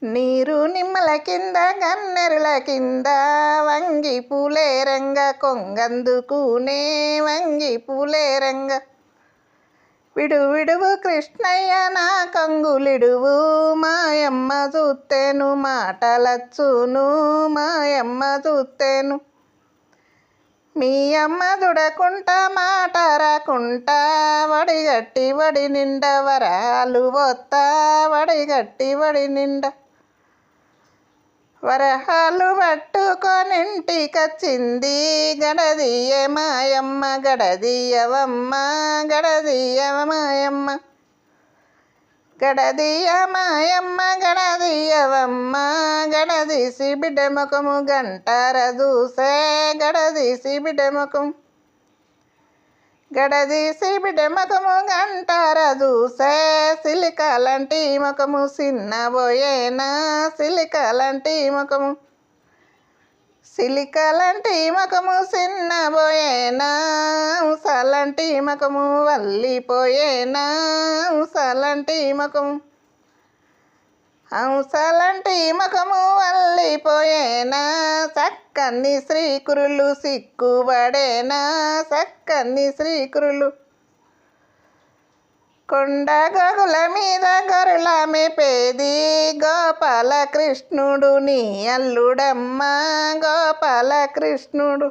నీరు నిమ్మల కింద గన్నెరుల కింద వంగి పూలేరంగ కొంగందుకునే వంగి పూలేరంగ విడు విడువు కృష్ణయ్య నా కంగులిడువు మాయమ్మ చూత్తేను మాటలచ్చును మాయమ్మ చూత్తేను మీ అమ్మ దుడకుంటా మాట రాకుంటా వడిగట్టి వడి నిండా వరాలు వత్తా వడిగట్టి వడి నిండా వరహాలు పట్టుకొనింటికొచ్చింది గడదీయ మాయమ్మ గడదీయవమ్మ గడదీయవ మాయమ్మ గడదీయ మాయమ్మ గడదీయవమ్మ గడదీసి బిడ్డ ముఖము గంటార దూసే గడదీసి బిడ్డ ముఖం గడదీసి బిడ్డ ముఖము గంటార దూసే సిలికలంటి ముఖము సిన్నబోయేనా సిలికలంటి ముఖము సిలికలంటి ముఖము సిన్నబోయేనా ఉసలంటి ముఖము వల్లిపోయేనా ఉసలంటి ముఖము హంసలంటి ముఖము వల్లిపోయేనా చక్కని శ్రీకురులు సిక్కుబడేనా చక్కని శ్రీకురులు కొండ గగుల మీద గరుల మేపేది గోపాల కృష్ణుడు నీ అల్లుడమ్మ గోపాల కృష్ణుడు